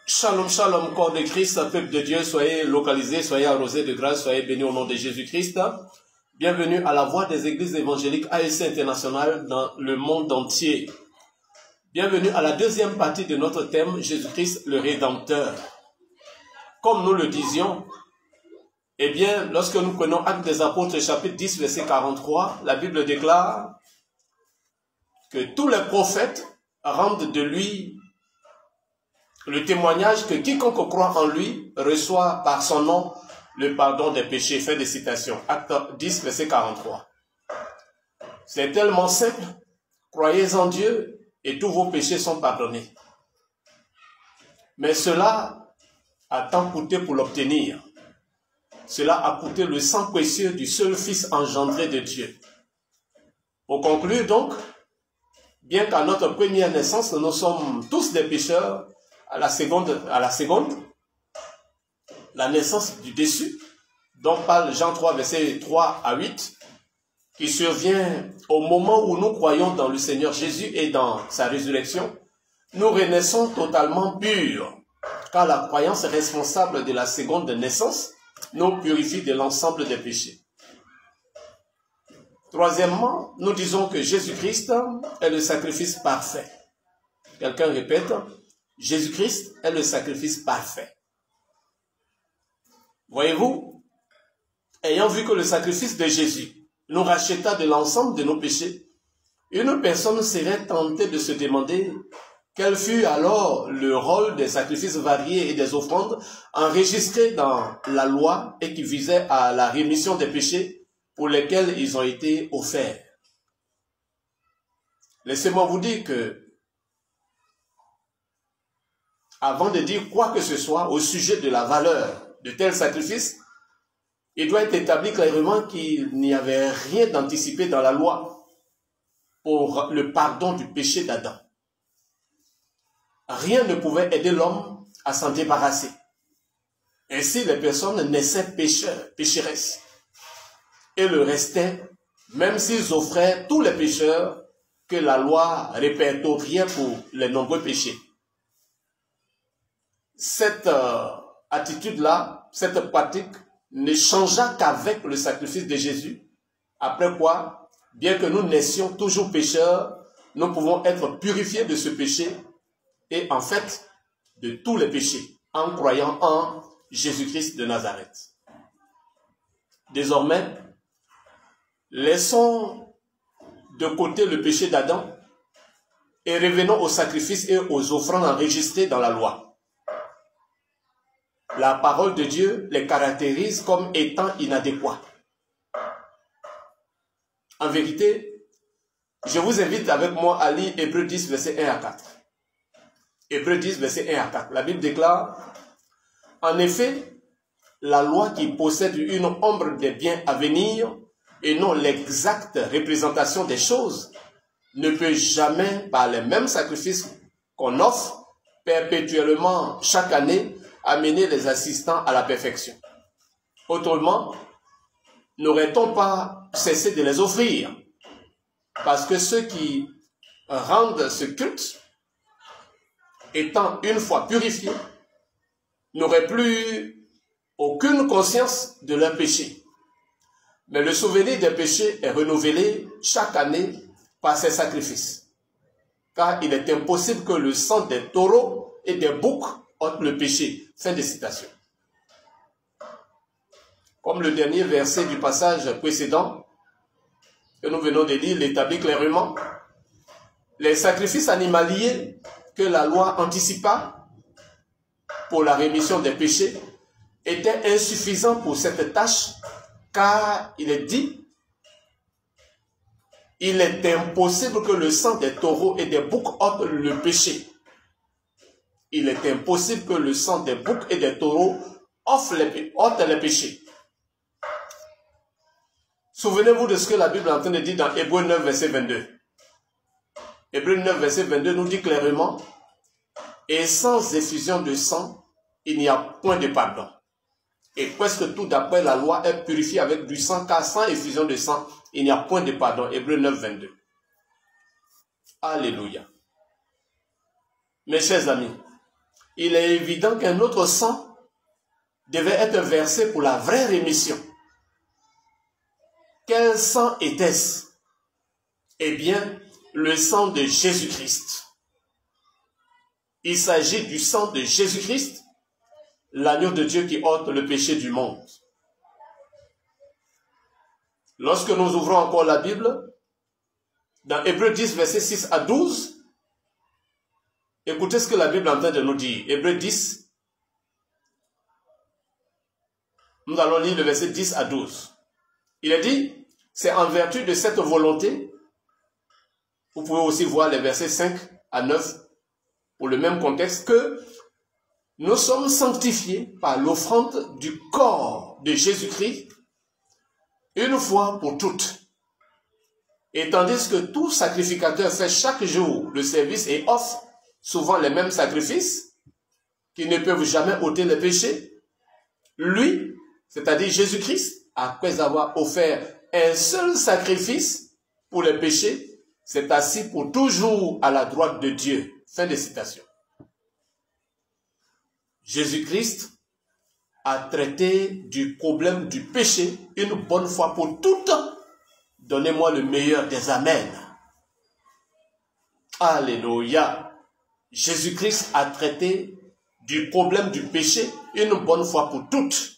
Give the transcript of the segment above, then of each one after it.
Shalom, shalom, corps de Christ, peuple de Dieu, soyez localisés, soyez arrosés de grâce, soyez bénis au nom de Jésus-Christ. Bienvenue à la voix des églises évangéliques ASC International dans le monde entier. Bienvenue à la deuxième partie de notre thème, Jésus-Christ le Rédempteur. Comme nous le disions, eh bien, lorsque nous prenons Actes des Apôtres, chapitre 10, verset 43, la Bible déclare que tous les prophètes rendent de lui le témoignage que quiconque croit en lui reçoit par son nom le pardon des péchés. Fin de citation. Acte 10, verset 43. C'est tellement simple. Croyez en Dieu et tous vos péchés sont pardonnés. Mais cela a tant coûté pour l'obtenir. Cela a coûté le sang précieux du seul Fils engendré de Dieu. Pour conclure donc, bien qu'à notre première naissance, nous sommes tous des pécheurs, à la seconde, la naissance du déçu, dont parle Jean 3, versets 3 à 8, qui survient au moment où nous croyons dans le Seigneur Jésus et dans sa résurrection, nous renaissons totalement purs, car la croyance responsable de la seconde naissance nous purifie de l'ensemble des péchés. Troisièmement, nous disons que Jésus-Christ est le sacrifice parfait. Quelqu'un répète, Jésus-Christ est le sacrifice parfait. Voyez-vous, ayant vu que le sacrifice de Jésus nous racheta de l'ensemble de nos péchés, une personne serait tentée de se demander quel fut alors le rôle des sacrifices variés et des offrandes enregistrés dans la loi et qui visaient à la rémission des péchés pour lesquels ils ont été offerts. Laissez-moi vous dire que avant de dire quoi que ce soit au sujet de la valeur de tel sacrifice, il doit être établi clairement qu'il n'y avait rien d'anticipé dans la loi pour le pardon du péché d'Adam. Rien ne pouvait aider l'homme à s'en débarrasser. Ainsi, les personnes naissaient pécheresses et le restaient, même s'ils offraient tous les pécheurs que la loi répertoriait pour les nombreux péchés. Cette attitude-là, cette pratique ne changea qu'avec le sacrifice de Jésus, après quoi, bien que nous naissions toujours pécheurs, nous pouvons être purifiés de ce péché et en fait de tous les péchés en croyant en Jésus-Christ de Nazareth. Désormais, laissons de côté le péché d'Adam et revenons aux sacrifices et aux offrandes enregistrées dans la loi. La parole de Dieu les caractérise comme étant inadéquats. En vérité, je vous invite avec moi à lire Hébreux 10, verset 1 à 4. Hébreux 10, verset 1 à 4. La Bible déclare, « En effet, la loi qui possède une ombre des biens à venir et non l'exacte représentation des choses ne peut jamais, par les mêmes sacrifices qu'on offre perpétuellement chaque année, amener les assistants à la perfection. Autrement, n'aurait-on pas cessé de les offrir? Parce que ceux qui rendent ce culte, étant une fois purifiés, n'auraient plus aucune conscience de leur péché. Mais le souvenir des péchés est renouvelé chaque année par ces sacrifices. Car il est impossible que le sang des taureaux et des boucs ôte le péché. Fin de citation. Comme le dernier verset du passage précédent que nous venons de lire l'établit clairement, les sacrifices animaliers que la loi anticipa pour la rémission des péchés étaient insuffisants pour cette tâche, car il est dit, il est impossible que le sang des taureaux et des boucs ôte le péché. Il est impossible que le sang des boucs et des taureaux ôte les péchés. Souvenez-vous de ce que la Bible est en train de dire dans Hébreux 9, verset 22. Hébreux 9, verset 22 nous dit clairement, « Et sans effusion de sang, il n'y a point de pardon. Et presque tout d'après la loi est purifié avec du sang, car sans effusion de sang, il n'y a point de pardon. » Hébreux 9, 22. Alléluia. Mes chers amis, il est évident qu'un autre sang devait être versé pour la vraie rémission. Quel sang était-ce? Eh bien, le sang de Jésus-Christ. Il s'agit du sang de Jésus-Christ, l'agneau de Dieu qui ôte le péché du monde. Lorsque nous ouvrons encore la Bible, dans Hébreux 10, versets 6 à 12, écoutez ce que la Bible est en train de nous dire. Hébreux 10, nous allons lire le verset 10 à 12. Il est dit, c'est en vertu de cette volonté, vous pouvez aussi voir les versets 5 à 9 pour le même contexte, que nous sommes sanctifiés par l'offrande du corps de Jésus-Christ une fois pour toutes. Et tandis que tout sacrificateur fait chaque jour le service et offre souvent les mêmes sacrifices qui ne peuvent jamais ôter les péchés, lui, c'est-à-dire Jésus-Christ, après avoir offert un seul sacrifice pour les péchés, s'est assis pour toujours à la droite de Dieu. Fin de citation. Jésus-Christ a traité du problème du péché une bonne fois pour toutes. Donnez-moi le meilleur des amens. Alléluia. Jésus-Christ a traité du problème du péché une bonne fois pour toutes.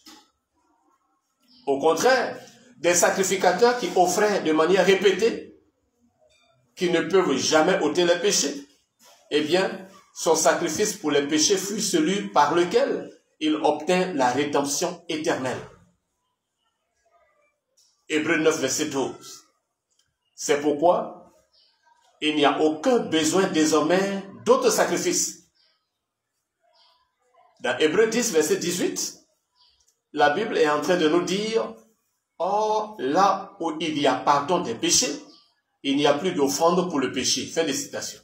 Au contraire, des sacrificateurs qui offraient de manière répétée, qui ne peuvent jamais ôter les péchés, eh bien, son sacrifice pour les péchés fut celui par lequel il obtint la rédemption éternelle. Hébreux 9, verset 12. C'est pourquoi il n'y a aucun besoin désormais d'autres sacrifices. Dans Hébreux 10, verset 18, la Bible est en train de nous dire, « Or, là où il y a pardon des péchés, il n'y a plus d'offrande pour le péché. » Fin de citation.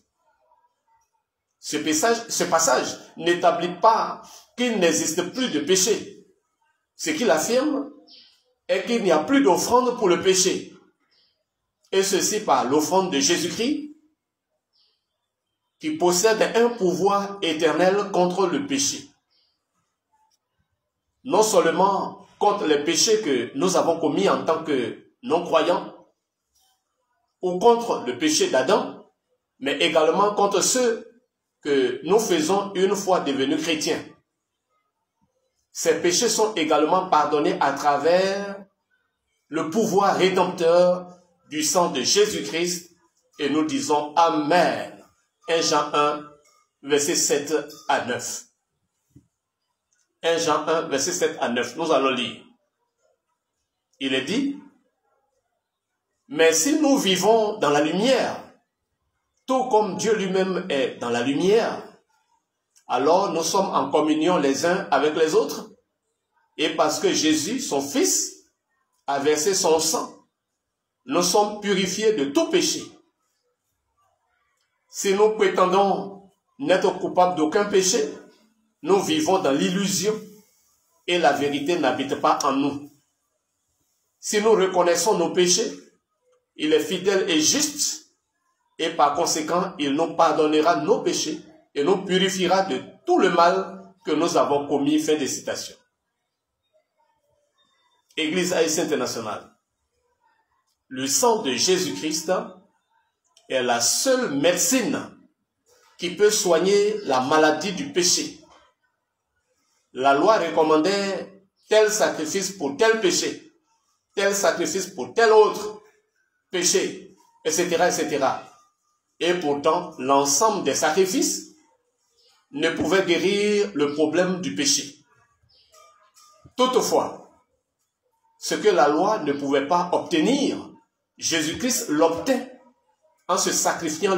Ce passage n'établit pas qu'il n'existe plus de péché. Ce qu'il affirme est qu'il n'y a plus d'offrande pour le péché. Et ceci par l'offrande de Jésus-Christ, qui possède un pouvoir éternel contre le péché. Non seulement contre les péchés que nous avons commis en tant que non-croyants, ou contre le péché d'Adam, mais également contre ceux que nous faisons une fois devenus chrétiens. Ces péchés sont également pardonnés à travers le pouvoir rédempteur du sang de Jésus-Christ, et nous disons Amen. 1 Jean 1, verset 7 à 9. 1 Jean 1, verset 7 à 9. Nous allons lire. Il est dit, « Mais si nous vivons dans la lumière, tout comme Dieu lui-même est dans la lumière, alors nous sommes en communion les uns avec les autres, et parce que Jésus, son Fils, a versé son sang, nous sommes purifiés de tout péché. Si nous prétendons n'être coupables d'aucun péché, nous vivons dans l'illusion et la vérité n'habite pas en nous. Si nous reconnaissons nos péchés, il est fidèle et juste, et par conséquent, il nous pardonnera nos péchés et nous purifiera de tout le mal que nous avons commis. Fin de citation. Église AIC Internationale. Le sang de Jésus-Christ est la seule médecine qui peut soigner la maladie du péché. La loi recommandait tel sacrifice pour tel péché, tel sacrifice pour tel autre péché, etc., etc. Et pourtant, l'ensemble des sacrifices ne pouvait guérir le problème du péché. Toutefois, ce que la loi ne pouvait pas obtenir, Jésus-Christ l'obtint en se sacrifiant